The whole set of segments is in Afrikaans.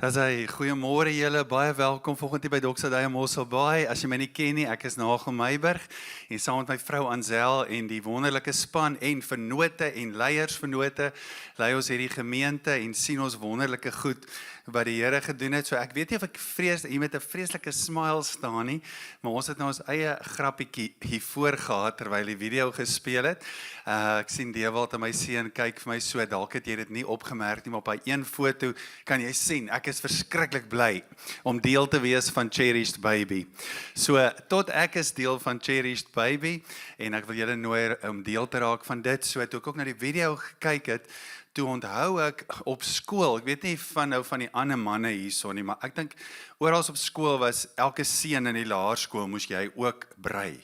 Dis hy, goeiemôre julle, baie welkom vanoggend hier by Doxadaya Mosselbaai. As jy my nie ken nie, ek is Nagel Meiburg en saam met my vrou Anzel en die wonderlike span en vennote en leiersvennote lei ons hierdie gemeente en sien ons wonderlike goed wat die Here gedoen het. So ek weet nie of ek vrees hier met 'n vreeslike smile staan nie, maar ons het nou ons eie grappietjie hier voor gehad terwyl die video gespeel het. Ek sien Dewald en my seun kyk vir my so, dalk het jy dit nie opgemerk nie, maar op hy een foto kan jy sien, ek is verskriklik bly om deel te wees van Cherished Baby. So, tot ek is deel van Cherished Baby en ek wil julle nooi om deel te raak van dit. So, toe ek ook na die video gekyk het, toe onthou ek op skool, ek weet nie van die ander manne hierso nie, maar ek dink oral op skool was elke seun in die laerskool moes jy ook brei.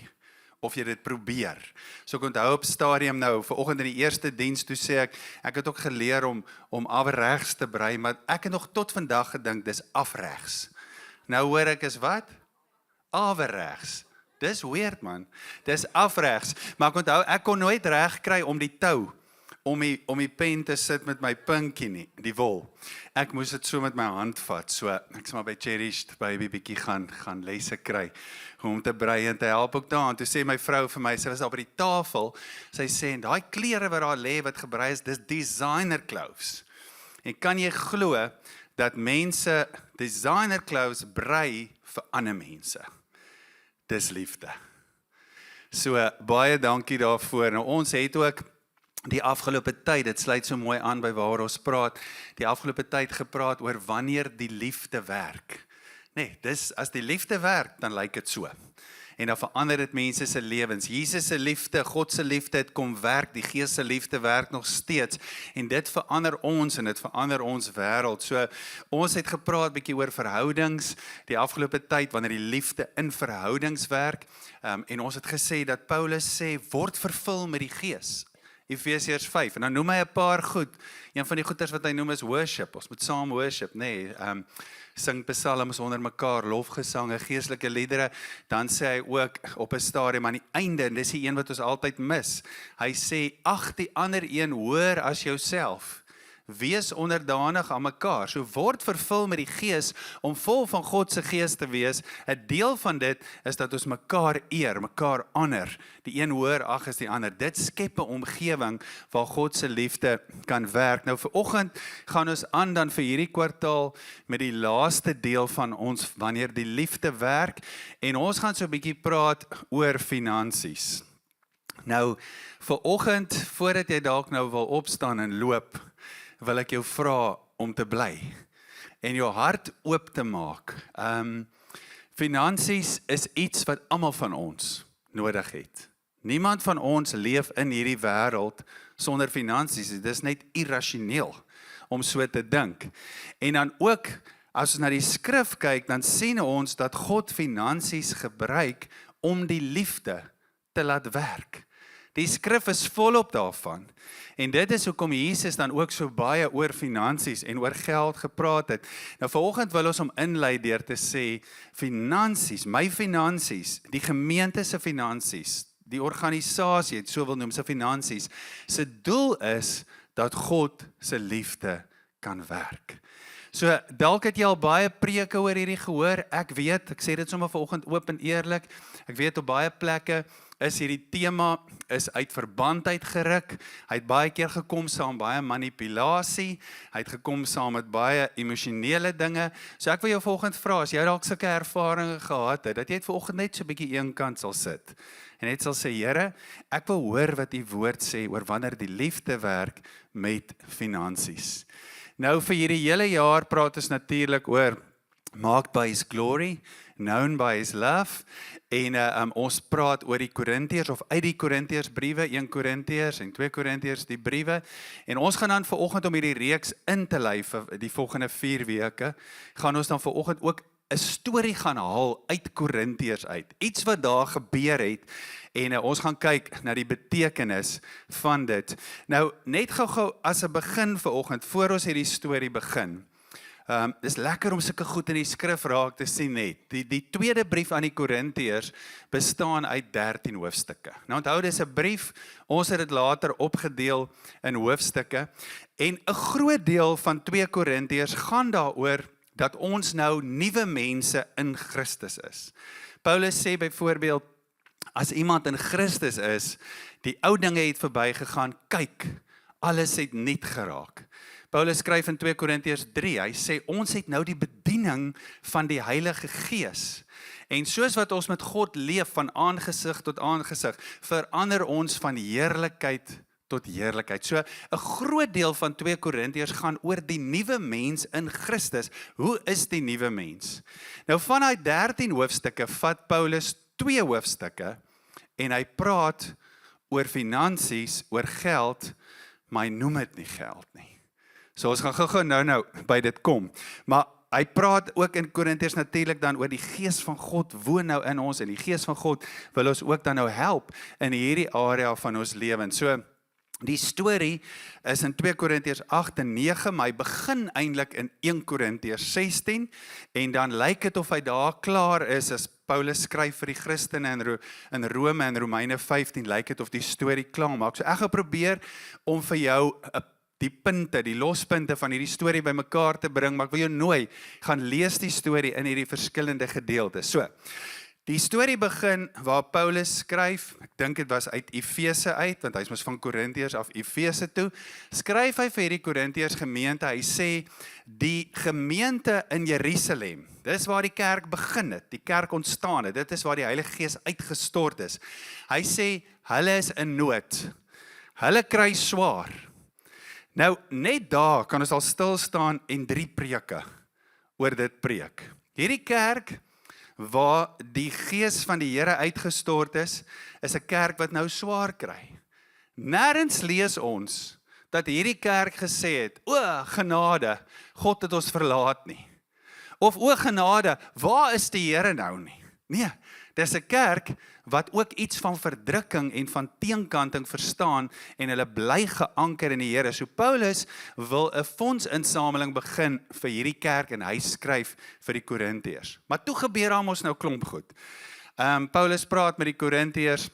Of jy dit probeer. So ek onthou op stadium nou, vanoggend in die eerste diens, toe sê ek het ook geleer om afregs te brei, maar ek het nog tot vandag gedink, dis afregs. Nou hoor ek is wat? Afregs. Dis weird man, dis afregs. Maar ek onthou, ek kon nooit reg kry om die tou, om die pen te sit met my pinkie nie, die wol. Ek moes dit so met my hand vat, so ek sal maar by Cherished Baby bietjie gaan lesse kry, om te brei en te help ook daar. En toe sê my vrou vir my, sy was daar by die tafel, sy sê, en daai klere wat daar lê wat gebrei is, dis designer clothes. En kan jy glo dat mense designer clothes brei vir ander mense? Dis liefde. So baie dankie daarvoor. Nou ons het ook die afgelope tyd, dit sluit so mooi aan by waar ons praat, die afgelope tyd gepraat oor wanneer die liefde werk. Nee, as die liefde werk, dan lyk dit so. En dan verander dit mense se lewens. Jesus se liefde, God se liefde het kom werk, die Gees se liefde werk nog steeds. En dit verander ons en dit verander ons wêreld. So ons het gepraat bietjie oor verhoudings die afgelope tyd wanneer die liefde in verhoudings werk. En ons het gesê dat Paulus sê word vervul met die Gees. Efesiërs 5, en dan noem hy 'n paar goed. Een van die goeders wat hy noem is worship. Ons moet saam worship, nee, sing psalms onder mekaar, lofgesange, geestelike liedere. Dan sê hy ook op 'n stadium aan die einde, en dis die een wat ons altyd mis. Hy sê, ag die ander een hoër as jouself. Wees onderdanig aan mekaar. So word vervul met die Gees om vol van God se Gees te wees. 'n Deel van dit is dat ons mekaar eer, mekaar honor. Die een hoër ag as die ander. Dit skep 'n omgewing waar God se liefde kan werk. Nou vanoggend gaan ons aan dan vir hierdie kwartaal met die laaste deel van ons wanneer die liefde werk en ons gaan so 'n bietjie praat oor finansies. Nou vanoggend voordat jy dalk nou wil opstaan en loop, wil ek jou vra om te bly en jou hart oop te maak. Finansies is iets wat almal van ons nodig het. Niemand van ons leef in hierdie wêreld sonder finansies. Dit is net irrasioneel om so te dink. En dan ook, as ons na die skrif kyk, dan sien ons dat God finansies gebruik om die liefde te laat werk. Die skrif is volop daarvan. En dit is hoekom Jesus dan ook so baie oor finansies en oor geld gepraat het. Nou vanoggend wil ons hom inlei deur te sê, finansies, my finansies, die gemeente se finansies, die organisasie, het so wil noem, se finansies, se doel is dat God se liefde kan werk. So, dalk het jy al baie preke oor hierdie gehoor, ek weet, ek sê dit sommer vanoggend oop en eerlik, ek weet op baie plekke is hierdie tema is uit verband uitgeruk, hy het baie keer gekom saam baie manipulasie, hy het gekom saam met baie emosionele dinge, so ek wil jou vanoggend vra, as jy dalk sulke ervarings gehad het, dat jy het vanoggend net so 'n bietjie een kant sal sit, en net sal sê, Here, ek wil hoor wat die woord sê oor wanneer die liefde werk met finansies. Nou vir hierdie hele jaar praat ons natuurlik oor marked by his glory, known by his love, en ons praat oor die Korintiërs, of uit die Korintiërsbriewe, 1 Korintiërs en 2 Korintiërs, die briewe, en ons gaan dan vanoggend om hierdie reeks in te lei vir die volgende 4 weke, gaan ons dan vanoggend ook 'n storie gaan haal uit Korintiërs uit, iets wat daar gebeur het, en ons gaan kyk na die betekenis van dit. Nou, net gou-gou as 'n begin vanoggend, voor ons hierdie storie begin, dis lekker om sulke goed in die skrif raak te sien net. Die tweede brief aan die Korintiërs bestaan uit 13 hoofstukke. Nou onthou, dis 'n brief, ons het dit later opgedeel in hoofstukke, en 'n groot deel van 2 Korintiërs gaan daaroor dat ons nou nuwe mense in Christus is. Paulus sê byvoorbeeld, as iemand in Christus is, die ou dinge het verbygegaan, kyk, alles het nuut geraak. Paulus skryf in 2 Korintiërs 3, hy sê, ons het nou die bediening van die Heilige Gees. En soos wat ons met God leef van aangesig tot aangesig, verander ons van heerlikheid tot heerlikheid. So, 'n groot deel van 2 Korintiërs gaan oor die nuwe mens in Christus. Hoe is die nuwe mens? Nou, vanuit 13 hoofstukke vat Paulus 2 hoofstukke en hy praat oor finansies, oor geld, maar hy noem dit nie geld nie. So, ons gaan gou nou by dit kom. Maar hy praat ook in Korintiërs natuurlik dan oor die Gees van God woon nou in ons en die Gees van God wil ons ook dan nou help in hierdie area van ons lewens. So, die storie is in 2 Korintiërs 8 en 9, maar hy begin eintlik in 1 Korintiërs 16 en dan lyk dit of hy daar klaar is as Paulus skryf vir die Christene in Rome en Romeine 15, lyk dit of die storie klaar maak. So ek gaan probeer om vir jou die punte, die lospunte van hierdie storie bymekaar te bring, maar ek wil jou nooi, gaan lees die storie in hierdie verskillende gedeeltes. So, die storie begin waar Paulus skryf, ek dink dit was uit Efese uit, want hy is mos van Korintiërs af Efese toe, skryf hy vir hierdie Korintiërs gemeente, hy sê, die gemeente in Jerusalem, dis waar die kerk begin het, die kerk ontstaan het, dit is waar die Heilige Gees uitgestort is. Hy sê, hulle is in nood, hulle kry swaar. Nou, net daar kan ons al stil staan en 3 preke oor dit preek. Hierdie kerk, waar die Gees van die Here uitgestort is 'n kerk wat nou swaar kry. Nêrens lees ons dat hierdie kerk gesê het, o genade, God het ons verlaat nie. Of o genade, waar is die Here nou nie? Nee, dis 'n kerk wat ook iets van verdrukking en van teenkanting verstaan en hulle bly geanker in die Here. So Paulus wil 'n fondsinsameling begin vir hierdie kerk en hy skryf vir die Korintiërs. Maar toe gebeur daar mos nou klomp goed. Paulus praat met die Korintiërs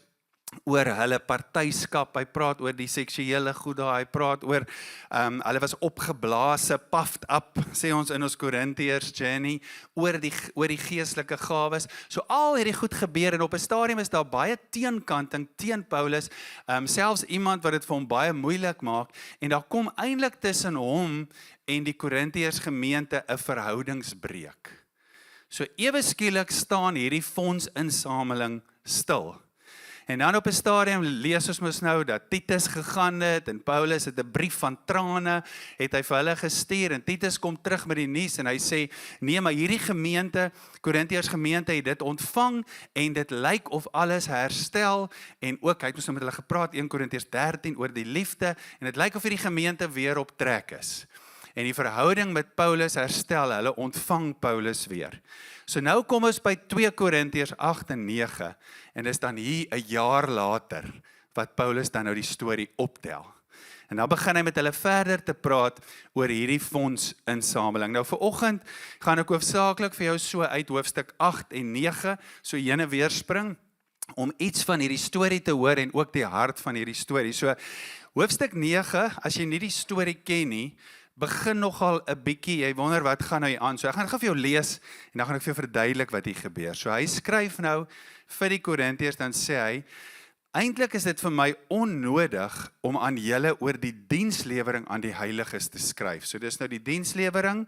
oor hulle partyskap, hy praat oor die seksuele goed daar, hy praat oor, hulle was opgeblaase, puffed up, sê ons in ons Korintiërs, Jenny, oor die geestelike gawes. So al hierdie goed gebeur en op 'n stadium is daar baie teenkanting teen Paulus, selfs iemand wat dit vir hom baie moeilik maak, en daar kom eintlik tussen hom en die Korintiërs gemeente 'n verhoudingsbreuk. So ewe skielik staan hierdie fondsinsameling stil. En dan op 'n stadium lees ons mos nou dat Titus gegaan het en Paulus het 'n brief van trane, het hy vir hulle gestuur en Titus kom terug met die nuus en hy sê, nee, maar hierdie gemeente, Korintiërs gemeente het dit ontvang en dit lyk of alles herstel en ook, hy het mos nou met hulle gepraat, 1 Korintiërs 13 oor die liefde en dit lyk of hierdie gemeente weer op trek is. En die verhouding met Paulus herstel, hulle ontvang Paulus weer. So nou kom ons by 2 Korintiërs 8 en 9 en dis dan hier 'n jaar later wat Paulus dan nou die storie optel. En dan begin hy met hulle verder te praat oor hierdie fondsinsameling. Nou vanoggend gaan ek hoofsaaklik vir jou so uit hoofstuk 8 en 9 so heen en weer spring om iets van hierdie storie te hoor en ook die hart van hierdie storie. So hoofstuk 9, as jy nie die storie ken nie, begin nogal 'n bietjie, jy wonder wat gaan nou hier aan. So ek gaan gou vir jou lees en dan gaan ek vir jou verduidelik wat hier gebeur. So hy skryf nou vir die Korintiërs, dan sê hy, eintlik is dit vir my onnodig om aan julle oor die dienslewering aan die heiliges te skryf. So dis nou die dienslewering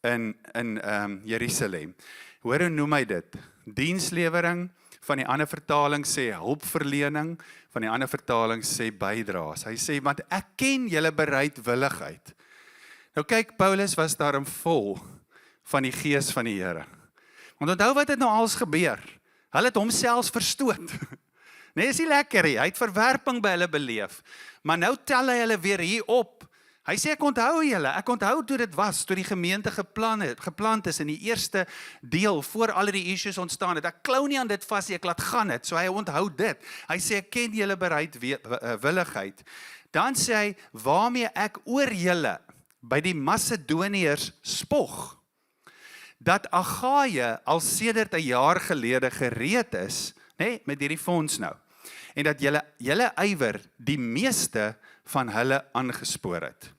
in Jerusalem. Hoor hoe noem hy dit? Dienslewering, van die ander vertaling sê hulpverlening, van die ander vertaling sê bydraes. Hy sê, want ek ken julle bereidwilligheid. Nou kyk, Paulus was daarom vol van die Gees van die Here. Want onthou wat het nou als gebeur? Hulle het homself verstoot. Nee, is nie lekker nie. Hy het verwerping by hulle beleef. Maar nou tel hy hulle weer hier op. Hy sê, ek onthou julle, ek onthou toe dit was, toe die gemeente geplant is in die eerste deel, voor al die issues ontstaan het. Ek klou nie aan dit vas, ek laat gaan het. So hy onthou dit. Hy sê, ek ken julle bereidwilligheid. Dan sê hy, waarmee ek oor julle by die Macedoniërs spog, dat Agaia al sedert 'n jaar gelede gereed is, nee, met hierdie fonds nou, en dat julle ywer die meeste van hulle aangespoor het.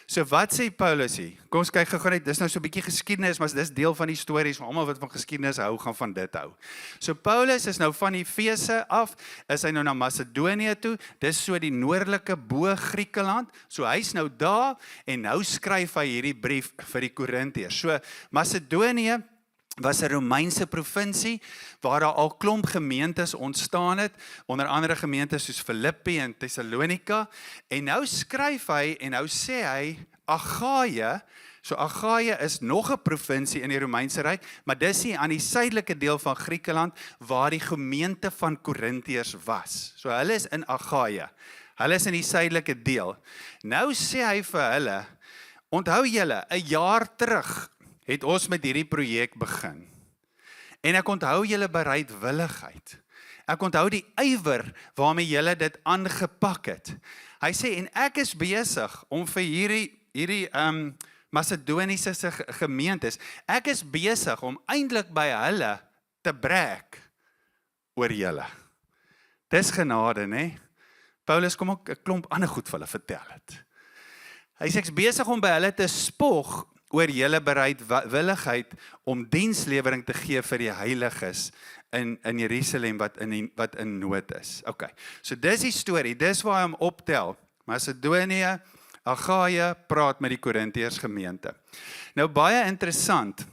So wat sê Paulus hier? Kom ons kyk gou net, dis nou so 'n bietjie geskiedenis, maar dis deel van die stories, maar almal wat van geskiedenis hou, gaan van dit hou. So Paulus is nou van Efese af, is hy nou na Macedonië toe, dis so die noordelike bo Griekeland, so hy's nou daar, en nou skryf hy hierdie brief vir die Korintiërs. So Macedonië was 'n Romeinse provinsie, waar daar al klomp gemeentes ontstaan het, onder andere gemeentes soos Filippi en Thessalonika, en nou skryf hy, en nou sê hy, Agaia, so Agaia is nog 'n provinsie in die Romeinse Ryk, maar dis hier aan die suidelike deel van Griekeland, waar die gemeente van Korintiërs was. So hulle is in Agaia, hulle is in die suidelike deel. Nou sê hy vir hulle, onthou julle, 'n jaar terug, het ons met hierdie projek begin. En ek onthou julle bereidwilligheid. Ek onthou die ywer waarmee julle dit aangepak het. Hy sê, en ek is besig om vir hierdie Macedoniese gemeentes, ek is besig om eintlik by hulle te brag oor julle. Dis genade, né? Paulus kom ook 'n klomp ander goed vir hulle vertel het. Hy sê, ek is besig om by hulle te spog oor julle bereidwilligheid om dienslewering te gee vir die heiliges in Jerusalem wat in nood is. Okay, so dis die storie, dis waar hy hom optel. Macedonië, Agaia, praat met die Korintiërs gemeente. Nou baie interessant,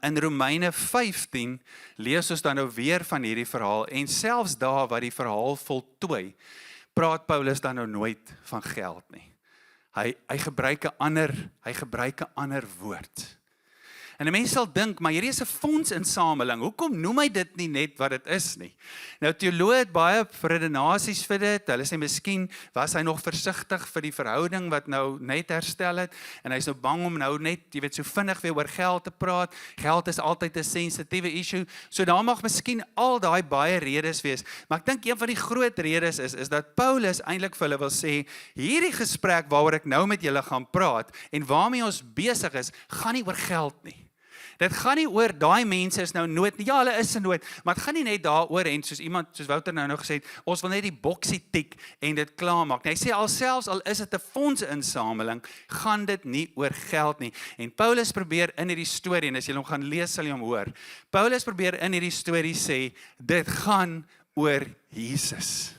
in Romeine 15 lees ons dan nou weer van hierdie verhaal, en selfs daar waar die verhaal voltooi, praat Paulus dan nou nooit van geld nie. Hy gebruik 'n ander woord. En 'n mens sal dink, maar hierdie is 'n fondsinsameling. Hoekom noem hy dit nie net wat dit is nie? Nou teoloë het baie redenasies vir dit. Hulle sê miskien was hy nog versigtig vir die verhouding wat nou net herstel het, en hy's nou bang om nou net, jy weet, so vinnig weer oor geld te praat. Geld is altyd 'n sensitiewe issue. So daar mag miskien al daai baie redes wees, maar ek dink een van die groot redes is dat Paulus eintlik vir hulle wil sê, hierdie gesprek waaroor ek nou met julle gaan praat en waarmee ons besig is, gaan nie oor geld nie. Dit gaan nie oor daai mense is nou nood nie. Ja, hulle is in nood, maar dit gaan nie net daaroor en soos Wouter nou gesê het, ons wil net die boksie tik en dit klaarmaak. Hy sê alselfs al is dit 'n fondsinsameling, gaan dit nie oor geld nie. En Paulus probeer in hierdie storie, en as jy hom gaan lees, sal jy hom hoor. Paulus probeer in hierdie storie sê, dit gaan oor Jesus.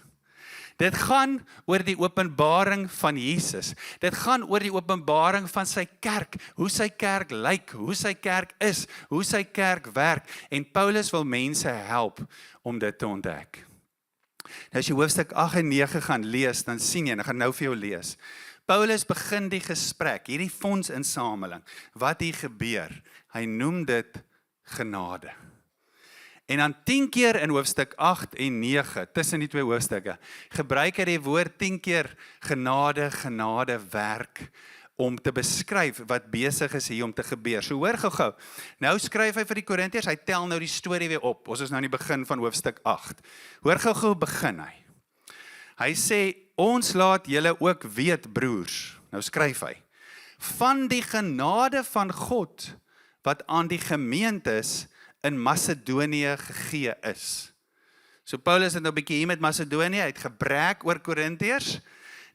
Dit gaan oor die openbaring van Jesus. Dit gaan oor die openbaring van sy kerk, hoe sy kerk lyk, hoe sy kerk is, hoe sy kerk werk. En Paulus wil mense help om dit te ontdek. Nou as jy hoofstuk 8 en 9 gaan lees, dan sien jy, en ek gaan nou vir jou lees. Paulus begin die gesprek, hierdie fondsinsameling, wat hier gebeur. Hy noem dit genade. En dan 10 keer in hoofstuk 8 en 9, tussen die twee hoofstukke, gebruik hy die woord 10 keer genade werk, om te beskryf wat besig is hier om te gebeur. So hoor gou. Nou skryf hy vir die Korintiërs, hy tel nou die storie weer op. Ons is nou in die begin van hoofstuk 8. Hoor gou begin hy. Hy sê, ons laat julle ook weet, broers, nou skryf hy, van die genade van God, wat aan die gemeentes in Macedonië gegee is. So Paulus het nou 'n bietjie hier met Macedonië, hy het gebrek oor Korintiërs.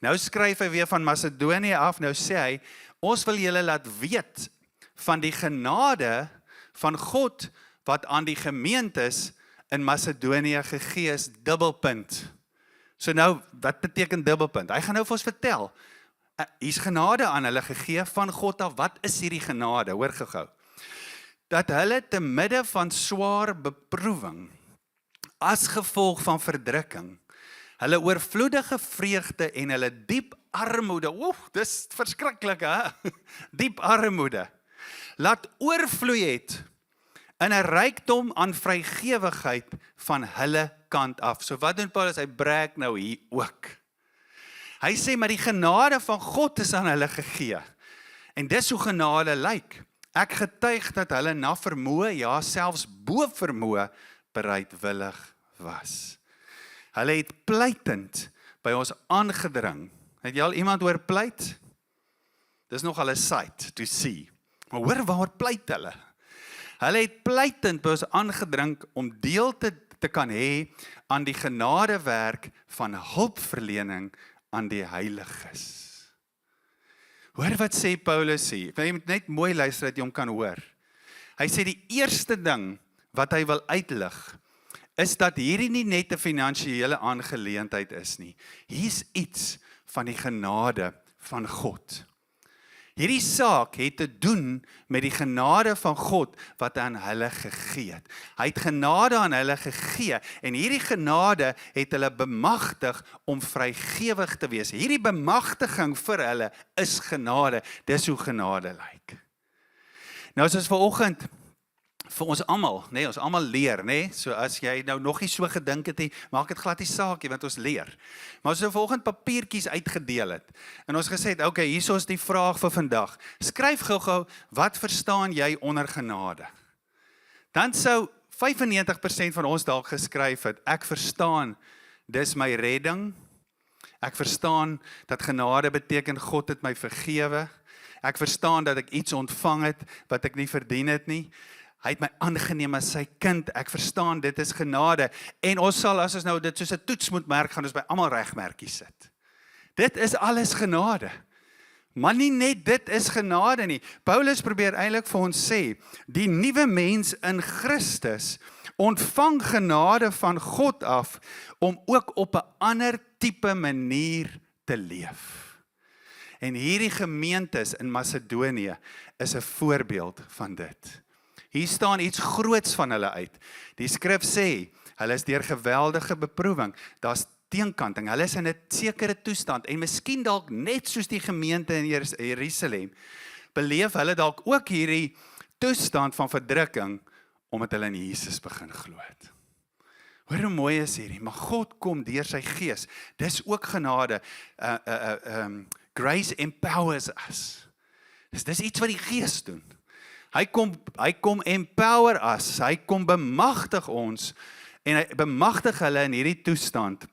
Nou skryf hy weer van Macedonië af, nou sê hy, ons wil julle laat weet van die genade van God wat aan die gemeentes in Macedonië gegee is, dubbelpunt. So nou, wat beteken dubbelpunt? Hy gaan nou vir ons vertel, hier's genade aan hulle gegee van God af. Wat is hierdie genade? Hoor gou. Dat hulle te midde van swaar beproewing, as gevolg van verdrukking, hulle oorvloedige vreugde en hulle diep armoede, dis verskriklik, hè? Diep armoede, laat oorvloei het in 'n rykdom aan vrygewigheid van hulle kant af. So wat doen Paulus? Hy brag nou hier ook. Hy sê, maar die genade van God is aan hulle gegee. En dis hoe genade lyk. Ek getuig dat hulle na vermoë, ja selfs bo vermoë, bereidwillig was. Hulle het pleitend by ons aangedring. Het jy al iemand hoor pleit? Dis nogal 'n sight to see. Maar hoor waar pleit hulle? Hulle het pleitend by ons aangedring om deel te kan hê aan die genadewerk van hulpverlening aan die heiliges. Hoor wat sê Paulus hier. Jy moet net mooi luister dat jy hom kan hoor. Hy sê die eerste ding wat hy wil uitlig, is dat hierdie nie net 'n finansiële aangeleentheid is nie. Hier's iets van die genade van God. Hierdie saak het te doen met die genade van God wat aan hulle gegee het. Hy het genade aan hulle gegee en hierdie genade het hulle bemagtig om vrygewig te wees. Hierdie bemagtiging vir hulle is genade. Dis hoe genade lyk. Nou as ons vanoggend vir ons almal, ons almal leer, so as jy nou nog nie so gedink het nie, maak dit glad nie saak nie, want ons leer. Maar as ons volgende papiertjies uitgedeel het, en ons gesê het, okay, hier is die vraag vir vandag, skryf gou-gou, wat verstaan jy onder genade? Dan sou 95% van ons dalk geskryf het, ek verstaan, dis my redding, ek verstaan dat genade beteken God het my vergewe, ek verstaan dat ek iets ontvang het, wat ek nie verdien het nie, hy het my aangeneem as sy kind, ek verstaan, dit is genade, en ons sal, as ons nou dit soos 'n toets moet merk, gaan ons by almal regmerkies sit. Dit is alles genade. Maar nie net dit is genade nie. Paulus probeer eintlik vir ons sê, die nuwe mens in Christus ontvang genade van God af, om ook op 'n ander tipe manier te leef. En hierdie gemeentes in Macedonië is 'n voorbeeld van dit. Hier staan iets groots van hulle uit. Die skrif sê, hulle is deur geweldige beproewing, daar's teenkanting, hulle is in 'n sekere toestand, en miskien dalk net soos die gemeente in Jerusalem, beleef hulle dalk ook hierdie toestand van verdrukking, omdat hulle in Jesus begin glo het. Hoor hoe mooi is hierdie, maar God kom deur sy gees, dis ook genade, grace empowers us. Dis iets wat die gees doen. Hy kom empower us, hy kom bemagtig ons, en hy bemagtig hulle in hierdie toestand,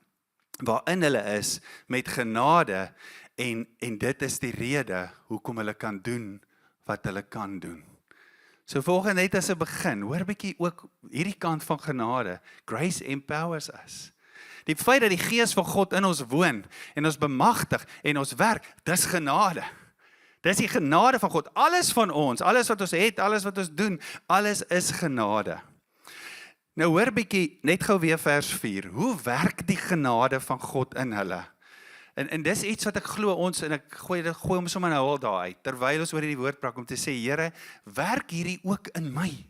waarin hulle is, met genade, en dit is die rede, hoekom hulle kan doen, wat hulle kan doen. So volgende net as 'n begin, hoor 'n bietjie ook, hierdie kant van genade, grace empowers us. Die feit dat die gees van God in ons woon, en ons bemagtig, en ons werk, dis genade. Dis die genade van God, alles van ons, alles wat ons het, alles wat ons doen, alles is genade. Nou hoor bietjie, net gou weer vers 4, hoe werk die genade van God in hulle? En dis iets wat ek glo ons, en ek gooi hom sommer nou al daar uit, terwyl ons oor hierdie woord praat, om te sê, Here, werk hierdie ook in my.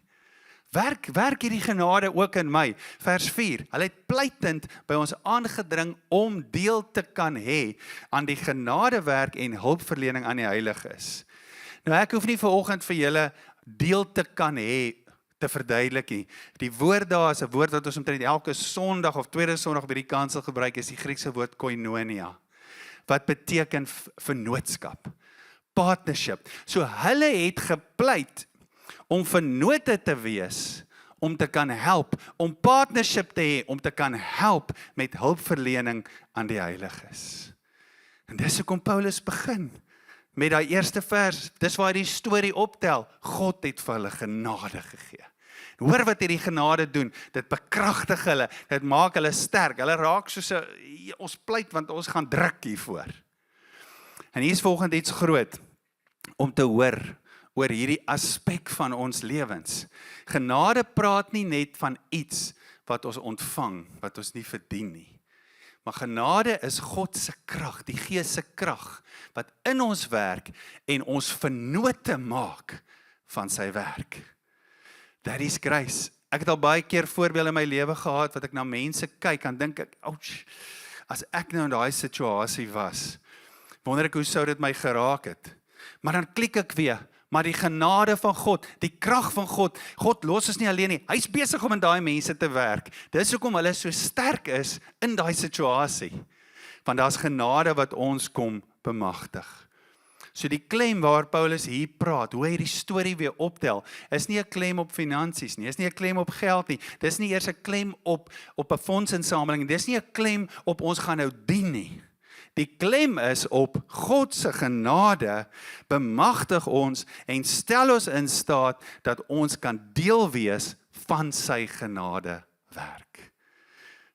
Werk hierdie genade ook in my. Vers 4, hulle het pleitend by ons aangedring om deel te kan hê aan die genadewerk en hulpverlening aan die heiliges. Nou ek hoef nie vanoggend vir julle deel te kan hê te verduidelik nie. Die woord daar is 'n woord wat ons omtrent elke Sondag of tweede Sondag by die kansel gebruik, is die Griekse woord koinonia, wat beteken vennootskap, partnership. So hulle het gepleit om vennote te wees, om te kan help, om partnership te hê, om te kan help met hulpverlening aan die heiliges. En dis hoekom Paulus begin met daai eerste vers, dis waar hy die storie optel, God het vir hulle genade gegee. Hoor wat hierdie genade doen, dit bekragtig hulle, dit maak hulle sterk, hulle raak soos ons pleit, want ons gaan druk hiervoor. En hier is volgende iets groot, om te hoor, oor hierdie aspek van ons lewens. Genade praat nie net van iets wat ons ontvang, wat ons nie verdien nie. Maar genade is God se krag, die Gees se krag, wat in ons werk en ons vennote maak van sy werk. That is grace. Ek het al baie keer voorbeelde in my lewe gehad, wat ek na mense kyk, en dink ek, ouch, as ek nou in daai situasie was, wonder ek hoe sou dit my geraak het. Maar dan klik ek weer, maar die genade van God, die krag van God, God los ons nie alleen nie, hy is besig om in daai mense te werk. Dis hoekom hulle so sterk is in daai situasie, want daar's genade wat ons kom bemagtig. So die klem waar Paulus hier praat, hoe hy die storie weer optel, is nie 'n klem op finansies nie, is nie 'n klem op geld nie, dis nie eers 'n klem op 'n fondsinsameling, dis nie 'n klem op ons gaan nou dien nie. Die klem is op God se genade, bemagtig ons en stel ons in staat dat ons kan deel wees van sy genade werk.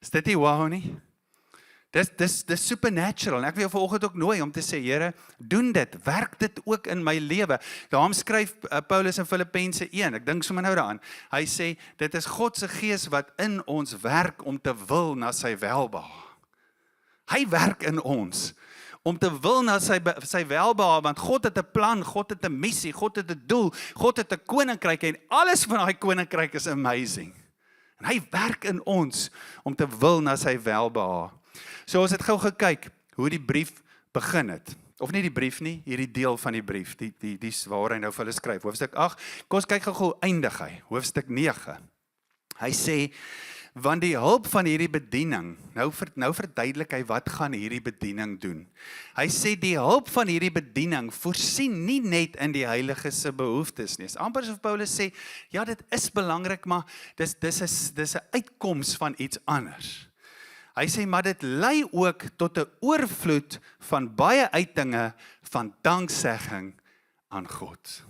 Is dit nie wow nie? Dis supernatural. En ek wil jou vanoggend ook nooi om te sê, Here, doen dit, werk dit ook in my lewe. Daarom skryf Paulus in Filippense 1, ek dink sommer nou daaraan. Hy sê, dit is God se gees wat in ons werk om te wil na sy welbehae. Hy werk in ons om te wil na sy welbehae, want God het 'n plan, God het 'n missie, God het 'n doel, God het 'n koninkryk en alles van daai koninkryk is amazing. En hy werk in ons om te wil na sy welbehae. So ons het gou gekyk hoe die brief begin het. Of nie die brief nie, hierdie deel van die brief, die waar hy nou vir hulle skryf. Hoofstuk 8, kom ons kyk gou eindig hy, hoofstuk 9. Hy sê, want die hulp van hierdie bediening, nou verduidelik hy wat gaan hierdie bediening doen. Hy sê die hulp van hierdie bediening voorsien nie net in die heilige se behoeftes nie. Amper asof Paulus sê, ja dit is belangrik, maar dis 'n uitkoms van iets anders. Hy sê, maar dit lei ook tot 'n oorvloed van baie uitinge van danksegging aan God.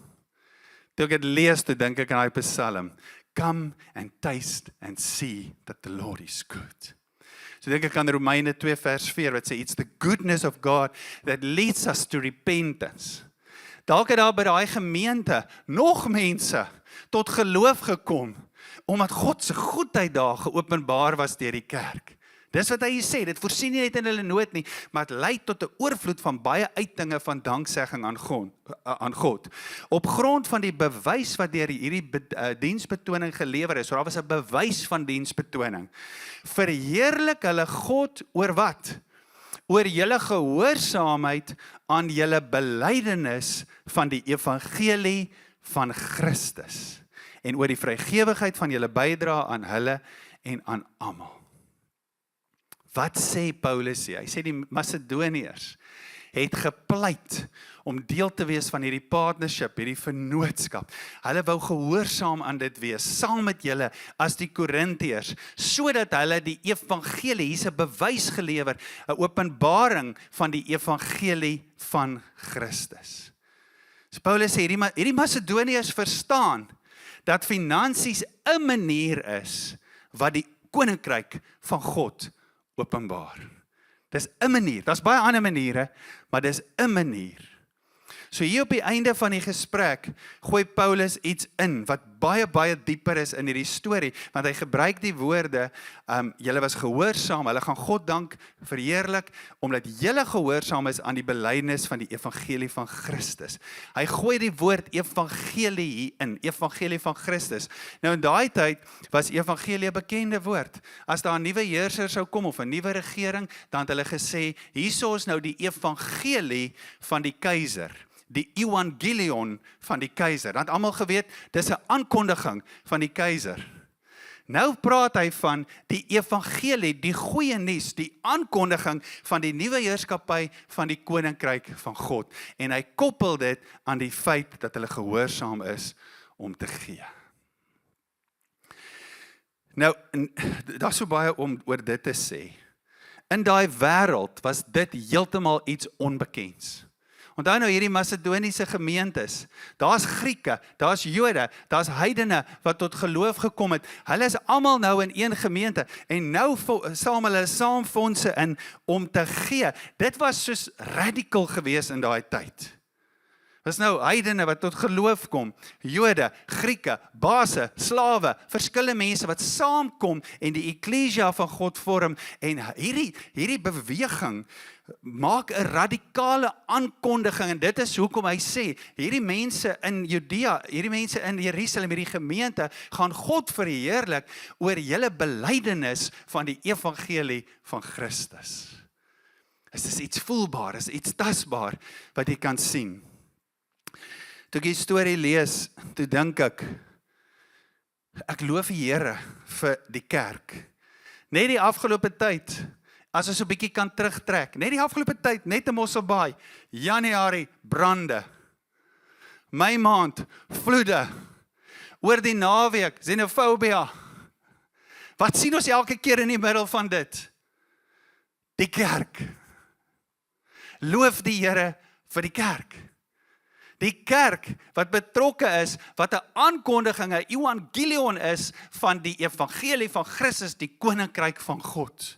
Toe ek dit lees, toe dink ek aan daai Psalm. Come and taste and see that the Lord is good. So dink ek aan Romeine 2 vers 4, wat sê, it's the goodness of God that leads us to repentance. Dalk het daar by daai gemeente nog mense tot geloof gekom, omdat God se goedheid daar geopenbaar was deur die kerk. Dis wat hy sê, dit voorsien nie net in hulle nood nie, maar het lei tot 'n oorvloed van baie uitinge van danksegging aan God. Op grond van die bewys wat deur hierdie diensbetoning gelewer is, so daar was 'n bewys van diensbetoning, verheerlik hulle God oor wat? Oor julle gehoorsaamheid aan julle belydenis van die evangelie van Christus, en oor die vrygewigheid van julle bydrae aan hulle en aan almal. Wat sê Paulus hier? Hy sê die Macedoniërs het gepleit om deel te wees van hierdie partnership, hierdie vennootskap. Hulle wou gehoorsaam aan dit wees, saam met julle as die Korintiërs, sodat hulle die evangelie, hier's 'n bewys gelewer, 'n openbaring van die evangelie van Christus. So Paulus sê, hierdie Macedoniërs verstaan dat finansies 'n manier is wat die koninkryk van God openbaar. Dis 'n manier, daar's baie ander maniere, maar dis 'n manier. So hier op die einde van die gesprek, gooi Paulus iets in, wat baie dieper is in hierdie storie, want hy gebruik die woorde, julle was gehoorsaam, hulle gaan God dank, verheerlik, omdat julle gehoorsaam is aan die belydenis van die evangelie van Christus. Hy gooi die woord evangelie hier in, evangelie van Christus. Nou in daai tyd was evangelie 'n bekende woord. As daar 'n nuwe heerser sou kom, of 'n nuwe regering, dan het hulle gesê, hierso is nou die evangelie van die keiser. Die evangelion van die keiser. Dan het almal geweet, dis 'n aankondiging van die keiser. Nou praat hy van die evangelie, die goeie nuus, die aankondiging van die nuwe heerskappy van die koninkryk van God. En hy koppel dit aan die feit dat hulle gehoorsaam is om te gee. Nou, daar's so baie om oor dit te sê. In daai wêreld was dit heeltemal iets onbekends. Onthou nou hierdie Macedoniese gemeentes, daar's Grieke, daar's Jode, daar's heidene wat tot geloof gekom het. Hulle is almal nou in een gemeente en nou samel hulle saam fondse in om te gee. Dit was soos radical geweest in daai tyd. Dis nou heidene wat tot geloof kom, Jode, Grieke, base, slawe, verskillende mense wat saamkom en die eklesia van God vorm, en hierdie beweging maak 'n radikale aankondiging, en dit is hoekom hy sê, hierdie mense in Judea, hierdie mense in Jerusalem, hierdie gemeente, gaan God verheerlik oor julle belydenis van die evangelie van Christus. Dit is iets voelbaar, is iets tasbaar wat jy kan sien. Toe ek die storie lees, toe dink ek loof die Here vir die kerk. Net die afgelope tyd, as ons so 'n bietjie kan terugtrek, net die afgelope tyd, net in Mosselbaai, Januarie, brande, Mei maand, vloede, oor die naweek, xenofobia. Wat sien ons elke keer in die middel van dit? Die kerk. Loof die Here vir die kerk. Die kerk wat betrokke is, wat 'n aankondiging, 'n evangelion is van die evangelie van Christus, die koninkryk van God.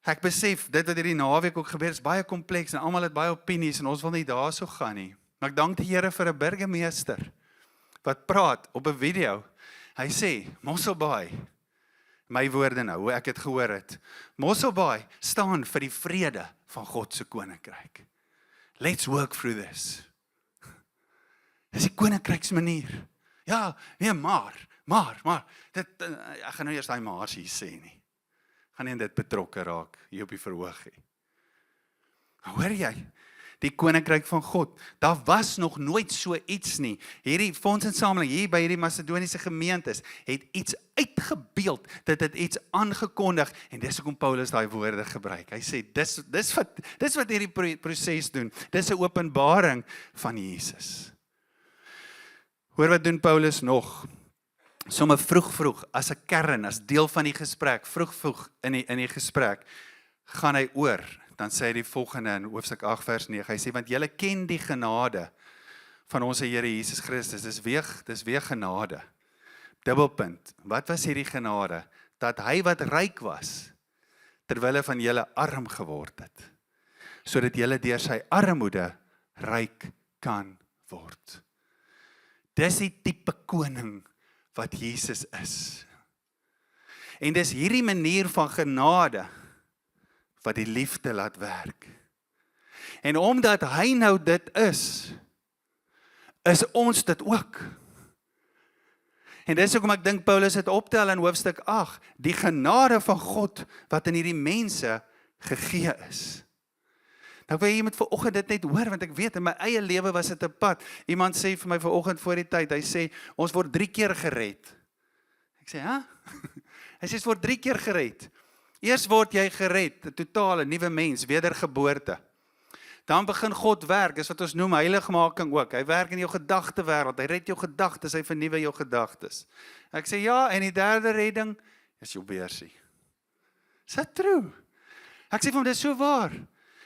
Ek besef, dit wat hierdie naweek ook gebeur, is baie kompleks en almal het baie opinies en ons wil nie daar so gaan nie. Maar ek dank die Here vir 'n burgemeester wat praat op 'n video. Hy sê, Mosselbaai, my woorde nou, hoe ek het gehoor het. Mosselbaai staan vir die vrede van God se koninkryk. Let's work through this. Dis die koninkryksmanier. Ja, nee, maar, dit, ek gaan nou eers daai maars hier sê nie. Gaan nie in dit betrokke raak, hier op die verhoog nie. Hoor jy? Die koninkryk van God, daar was nog nooit so iets nie. Hierdie fondsinsameling, hier by hierdie Macedoniese gemeentes, het iets uitgebeeld, dit het iets aangekondig, en dis hoekom Paulus daai woorde gebruik. Hy sê, dis wat hierdie proses doen, dis 'n openbaring van Jesus. Hoor wat doen Paulus nog? Somme vroeg, as 'n kern, as deel van die gesprek, vroeg in die gesprek, gaan hy oor, dan sê hy die volgende in hoofstuk 8 vers 9, hy sê, want julle ken die genade van ons Here Jesus Christus, dis weer genade. Dubbelpunt, wat was hierdie genade? Dat hy wat ryk was, terwille van julle arm geword het, sodat julle deur sy armoede ryk kan word. Dis die tipe koning wat Jesus is. En dis hierdie manier van genade wat die liefde laat werk. En omdat hy nou dit is ons dit ook. En dis hoekom ek dink Paulus het optel in hoofstuk 8, die genade van God wat in hierdie mense gegee is. Nou wil jy moet vanoggend dit net hoor, want ek weet, in my eie lewe was dit 'n pad. Iemand sê vir my vanoggend voor die tyd, hy sê, ons word 3 keer gered. Ek sê, ha? Hy sê, ons word 3 keer gered. Eers word jy gered, 'n totale nuwe mens, wedergeboorte. Dan begin God werk, is wat ons noem heiligmaking ook. Hy werk in jou gedagtewêreld, hy red jou gedagtes, hy vernuwe jou gedagtes. Ek sê, ja, en die derde redding is jou beursie. Is that true? Ek sê vir hom, dit is so waar.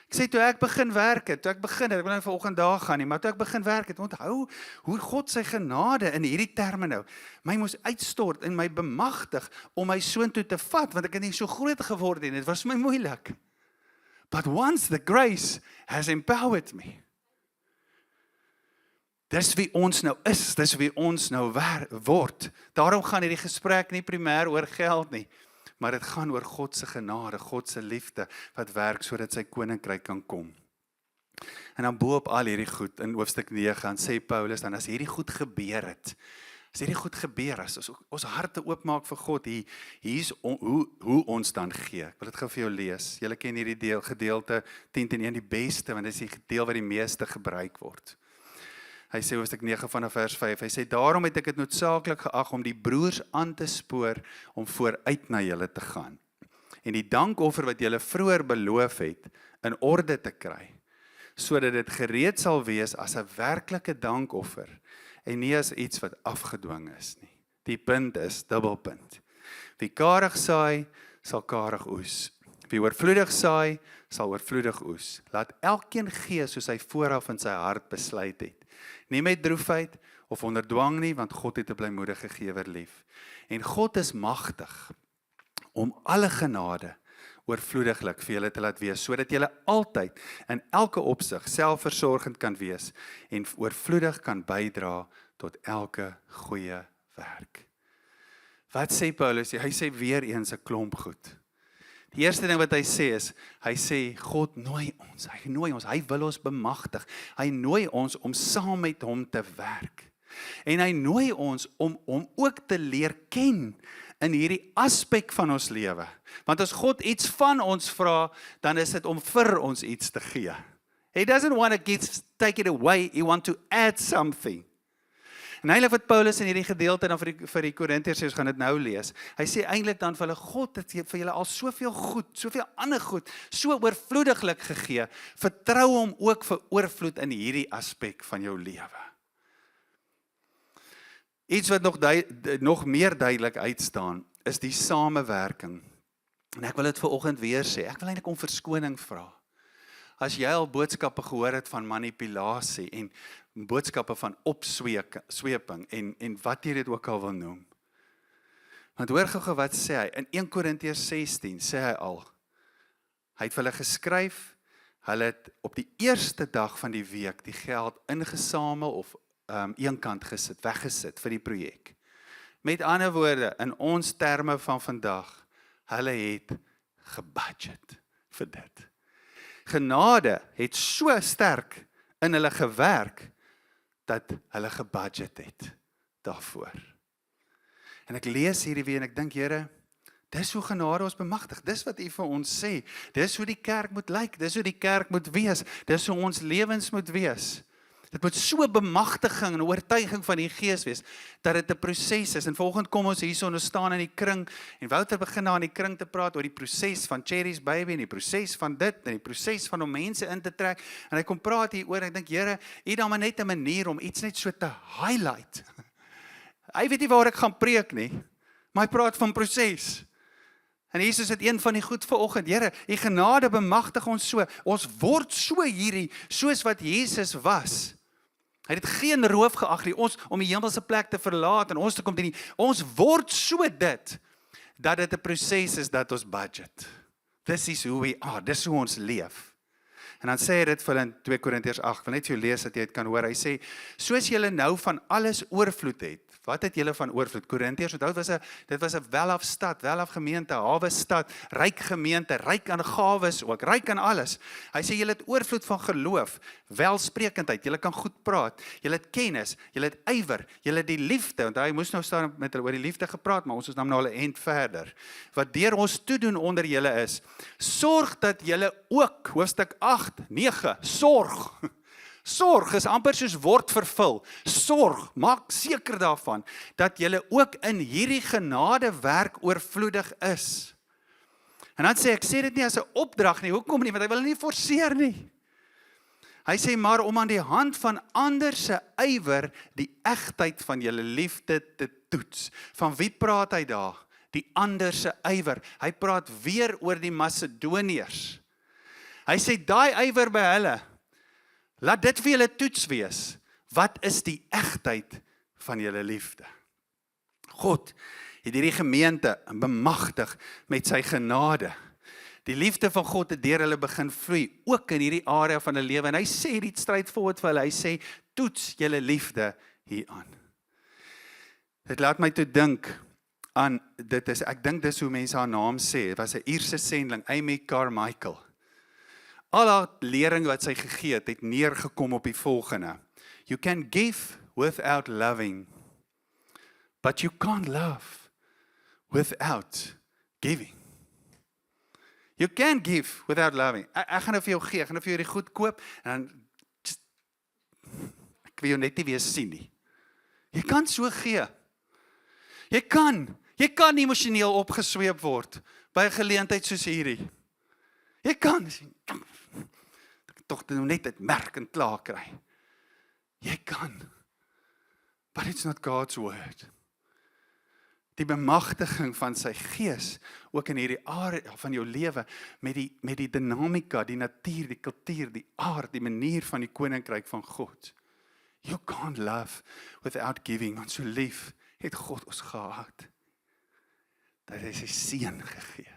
Ek sê, toe ek begin werk het, ek wil nou vanoggend daar gaan nie, maar toe ek begin werk het, onthou hoe God sy genade in hierdie terme nou, my moes uitstort en my bemagtig om my soontoe te vat, want ek het nie so groot geword en dit was my moeilik. But once the grace has empowered me, dis wie ons nou is, dis wie ons nou word. Daarom gaan hierdie gesprek nie primêr oor geld nie, maar dit gaan oor God se genade, God se liefde, wat werk sodat sy koninkryk kan kom. En dan bo-op al hierdie goed, in hoofstuk 9, dan sê Paulus, dan as hierdie goed gebeur het, as ons harte oopmaak vir God, hier is hoe ons dan gee. Ek wil dit gou vir jou lees. Julle ken hierdie gedeelte 10:1 die beste, want dit is die deel wat die meeste gebruik word. Hy sê hoofstuk 9 vanaf vers 5, hy sê, daarom het ek dit noodsaaklik geag om die broers aan te spoor om vooruit na julle te gaan. En die dankoffer wat julle vroeër beloof het, in orde te kry, sodat dit gereed sal wees as 'n werklike dankoffer, en nie as iets wat afgedwing is nie. Die punt is, dubbelpunt. Wie karig saai, sal karig oes. Wie oorvloedig saai, sal oorvloedig oes. Laat elkeen gee soos hy vooraf in sy hart besluit het. Nie met droefheid of onder dwang nie, want God het 'n blymoedige gewer lief. En God is magtig om alle genade oorvloediglik vir julle te laat wees, sodat julle altyd in elke opsig selfversorgend kan wees en oorvloedig kan bydra tot elke goeie werk. Wat sê Paulus? Hy sê weer eens 'n klomp goed. Die eerste ding wat hy sê is, hy sê, God nooi ons, hy wil ons bemagtig, hy nooi ons om saam met hom te werk. En hy nooi ons om ook te leer ken in hierdie aspek van ons lewe. Want as God iets van ons vra, dan is dit om vir ons iets te gee. He doesn't want to take it away, he wants to add something. En eintlik wat Paulus in hierdie gedeelte dan vir die Korintiërs sê, ons gaan dit nou lees. Hy sê eintlik dan vir hulle, God het vir julle al soveel goed, soveel ander goed, so oorvloediglik gegee. Vertrou hom ook vir oorvloed in hierdie aspek van jou lewe. Iets wat nog meer duidelik uitstaan, is die samewerking. En ek wil dit vanoggend weer sê, ek wil eintlik om verskoning vra. As jy al boodskappe gehoor het van manipulasie en boodskappe van opsweping en wat jy dit ook al wil noem. Want hoor gou wat sê hy, in 1 Korintiërs 16 sê hy al, Hy het vir hulle geskryf, hulle het op die eerste dag van die week die geld ingesamel of eenkant gesit, weggesit vir die projek. Met ander woorde, in ons terme van vandag, hulle het gebudget vir dit. Genade het so sterk in hulle gewerk, dat hulle gebudget het daarvoor. En ek lees hierdie weer en ek dink, Here, dis hoe genade ons bemagtig, dis wat U vir ons sê, dis hoe die kerk moet lyk, dis hoe die kerk moet wees, dis hoe ons lewens moet wees. Dit moet so bemagtiging en oortuiging van die Gees wees, dat dit 'n proses is. En volgende kom ons hierso en ons staan in die kring, en Wouter begin daar in die kring te praat oor die proses van Cherry's baby, en die proses van dit, en die proses van om mense in te trek, en hy kom praat hier oor, en ek dink, Here, U dan maar net 'n manier om iets net so te highlight. Hy weet nie waar ek gaan preek nie, maar hy praat van proses. En Jesus het een van die goed vanoggend, Here, U genade bemagtig ons so, ons word so hierdie, soos wat Jesus was. Hy het geen roof geag nie, ons om die hemelse plek te verlaat en ons te kom dien. Ons word so dit, dat dit 'n proses is dat ons budget. This is who we are, dis hoe ons leef. En dan sê hy dit vir hulle in 2 Korintiërs 8, ek wil net vir jou lees dat jy dit kan hoor. Hy sê, soos julle nou van alles oorvloed het. Wat het julle van oorvloed? Korintiërs, onthou, dit was 'n welaf stad, welaf gemeente, hawe stad, ryk gemeente, ryk aan gawes ook, ryk aan alles. Hy sê julle het oorvloed van geloof, welsprekendheid, julle kan goed praat, julle het kennis, julle het ywer, julle het die liefde. Want hy moes nou staan met hulle oor die liefde gepraat, maar ons is nou al 'n end verder. Wat deur ons toedoen onder julle is, sorg dat julle ook, hoofstuk 8, 9, sorg. Sorg is amper soos word vervul. Sorg, maak seker daarvan, dat julle ook in hierdie genade werk oorvloedig is. En dan sê ek sê dit nie as 'n opdrag nie, hoekom nie, want hy wil nie forceer nie. Hy sê maar om aan die hand van ander se ywer die egtheid van julle liefde te toets. Van wie praat hy daar? Die ander se ywer. Hy praat weer oor die Macedoniërs. Hy sê daai ywer by hulle, laat dit vir julle toets wees. Wat is die egtheid van julle liefde? God het hierdie gemeente bemagtig met sy genade. Die liefde van God het deur hulle begin vloei, ook in hierdie area van hulle lewe. En hy sê dit straightforward vir hulle, hy sê, toets julle liefde hieraan. Dit laat my toe dink aan, ek dink dis hoe mense haar naam sê, dit was 'n Ierse sending, Amy Carmichael. Al haar lering wat sy gegee het neergekom op die volgende. You can give without loving, but you can't love without giving. You can give without loving. Ek gaan nou vir jou gee, ek gaan nou vir jou die goed koop, en dan, ek wil jou net nie weer sien nie. Jy kan so gee. Jy kan emosioneel opgesweep word, by 'n geleentheid soos hierdie. Jy kan, tog net dit merk en klaar kry. Jy kan, but it's not God's word. Die bemagtiging van sy gees, ook in hierdie area van jou lewe, met die dinamika, die natuur, die kultuur, die aard, die manier van die koninkryk van God. You can't love without giving, want so lief het God ons gehad, dat hy sy seun gegee het.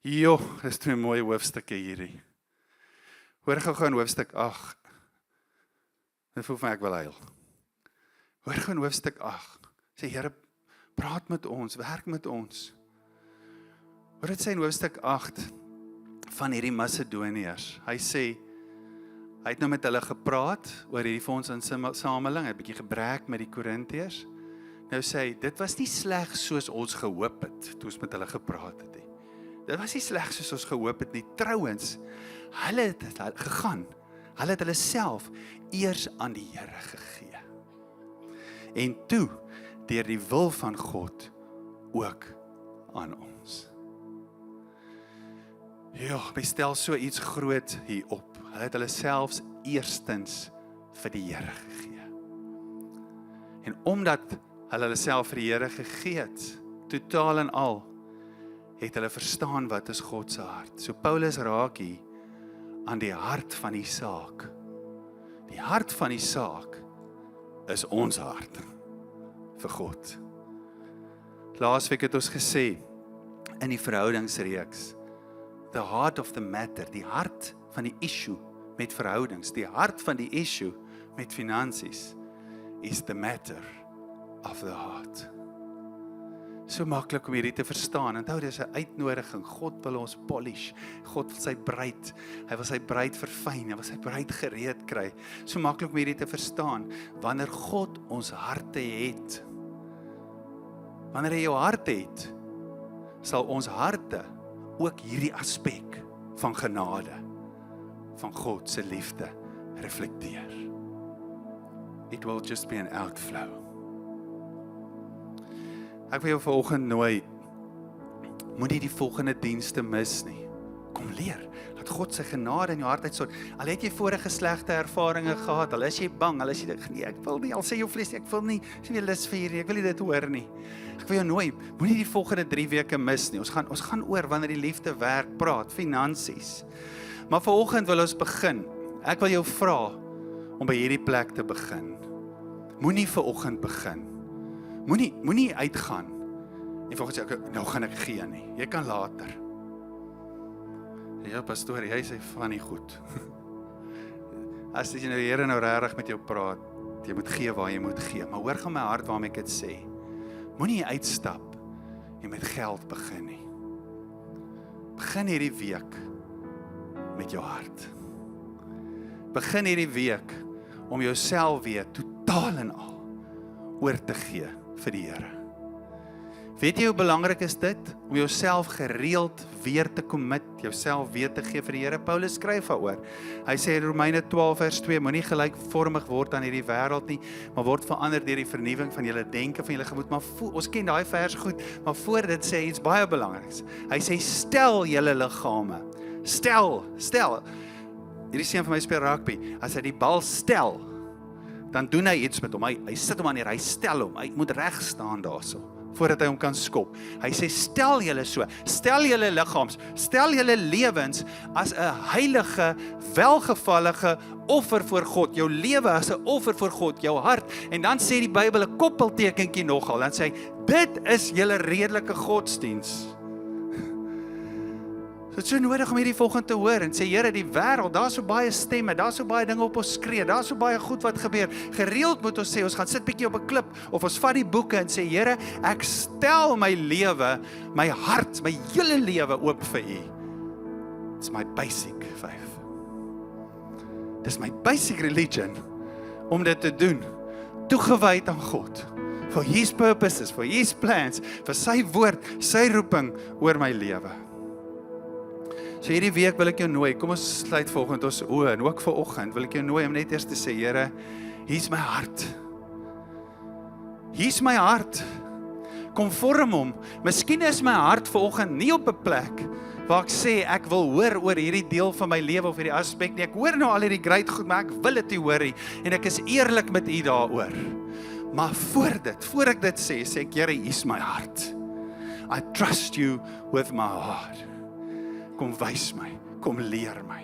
Jo, dis 'n mooi hoofstukke hierdie. Hoor gou in hoofstuk 8. Dit voel vir my ek wil huil. Hoor gou in hoofstuk 8. Sê Here, praat met ons, werk met ons. Hoor dit sê in hoofstuk 8 van hierdie Macedoniërs. Hy sê, hy het nou met hulle gepraat oor hierdie fondsinsameling, hy het 'n bietjie gebrek met die Korintiërs. Nou sê hy, dit was nie sleg soos ons gehoop het, toe ons met hulle gepraat het nie. Dit was nie sleg soos ons gehoop het nie. Trouwens, hulle het gegaan. Hulle het hulle self eers aan die Here gegee. En toe, deur die wil van God, ook aan ons. Ja, my stel so iets groot hier op. Hulle het hulle selfs eerstens vir die Here gegee. En omdat hulle hulle self vir die Here gegee het, totaal en al, het hulle verstaan wat is God se hart. So Paulus raak hier aan die hart van die saak. Die hart van die saak is ons hart vir God. Laasweek het ons gesê in die verhoudingsreeks, the heart of the matter, die hart van die issue met verhoudings, die hart van die issue met finansies, is the matter of the heart. So maklik om hierdie te verstaan. Onthou, dis 'n uitnodiging. God wil ons polish. God wil sy bruid. Hy wil sy bruid verfyn. Hy wil sy bruid gereed kry. So maklik om hierdie te verstaan. Wanneer God ons harte het, wanneer hy jou hart het, sal ons harte ook hierdie aspek van genade, van God se liefde reflekteer. It will just be an outflow. Ek wil jou vanoggend nooi, moenie die volgende dienste mis nie. Kom leer, laat God sy genade in jou hart uitsort. Al het jy vorige slegte ervarings gehad, al is jy bang, al is jy nee, ek wil nie, al sê jou vlees, ek wil nie, ek wil lus vir hierdie, ek wil nie dit hoor nie. Ek wil jou nooi, moenie die volgende 3 weke mis nie. Ons gaan oor wanneer die liefde werk, praat, finansies. Maar vanoggend wil ons begin. Ek wil jou vra om by hierdie plek te begin. Moenie vanoggend begin. Moenie uitgaan en volgens jou, nou gaan ek gee nie. Jy kan later. Ja, pastoor, jy sê van nie goed. As jy nou die Here nou regtig met jou praat, jy moet gee waar jy moet gee. Maar hoor gaan my hart waarom ek dit sê. Moenie uitstap en met geld begin nie. Begin hierdie week met jou hart. Begin hierdie week om jouself weer totaal en al oor te gee vir die Here. Weet jy hoe belangrik is dit? Om jouself gereeld weer te commit, jouself weer te gee vir die Here. Paulus skryf daaroor. Hy sê in Romeine 12 vers 2, moenie gelykvormig word aan hierdie wêreld nie, maar word verander deur die vernuwing van julle denke, van julle gemoed. Maar ons ken daai vers goed, maar voor dit sê hy iets baie belangriks. Hy sê stel julle liggame. Stel. Hierdie seun van my speel rugby. As hy die bal stel, dan doen hy iets met hom. Hy sit hom aan hier, hy stel hom. Hy moet reg staan daarso, voordat hy hom kan skop. Hy sê, stel julle so, stel julle liggams, stel julle lewens as 'n heilige, welgevallige offer voor God. Jou lewe as 'n offer voor God, jou hart. En dan sê die Bybel 'n koppeltekentjie nogal. Dan sê hy, dit is julle redelike godsdiens. Dit is so nodig om hierdie volgende te hoor en sê, Here, die wêreld, daar is so baie stemme, daar is so baie dinge op ons skree, daar is so baie goed wat gebeur. Gereeld moet ons sê, ons gaan sit bietjie op 'n klip, of ons vat die boeke en sê, Here, ek stel my lewe, my hart, my hele lewe oop vir U. It's my basic faith. Dis my basic religion, om dit te doen, toegewyd aan God, for His purposes, for His plans, vir sy woord, sy roeping oor my lewe. So hierdie week wil ek jou nooi, kom ons sluit volgende ons oë, en ook vanoggend wil ek jou nooi om net eers te sê, Here, hier's my hart. Hier's my hart. Kom vorm hom. Miskien is my hart vanoggend nie op 'n plek waar ek sê, ek wil hoor oor hierdie deel van my lewe of hierdie aspek nie. Ek hoor nou al hierdie great goed, maar ek wil dit nie hoor nie, en ek is eerlik met U daaroor. Maar voor ek dit sê ek, Here, hier's my hart. I trust You with my heart. Kom wys my, kom leer my.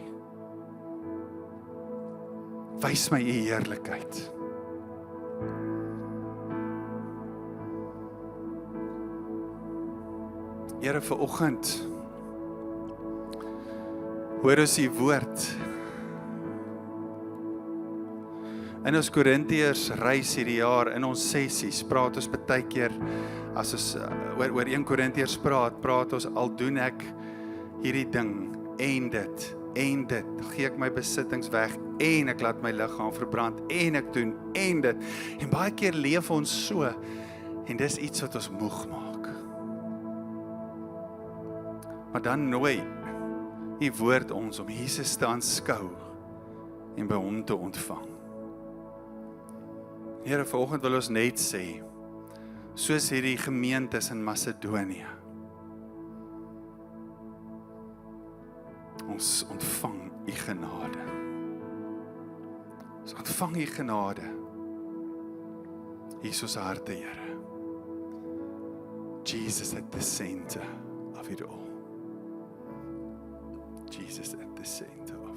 Wys my U heerlikheid. Here, vanoggend hoor ons U woord. In ons Korintiërs reis hierdie jaar, in ons sessies, praat ons baie keer, as ons oor 1 Korintiërs praat ons, al doen ek hierdie ding, en dit, gee ek my besittings weg, en ek laat my liggaam verbrand, en ek doen, en dit, en baie keer leef ons so, en dis iets wat ons moeg maak. Maar dan nooi U woord ons om Jesus te aanskou, en by hom te ontvang. Here, vanoggend wil ons net sê, soos hierdie gemeentes in Macedonië, ons ontvang U genade. Ons ontvang U genade. Hier is ons harte, Here. Jesus at the center of it all. Jesus at the center of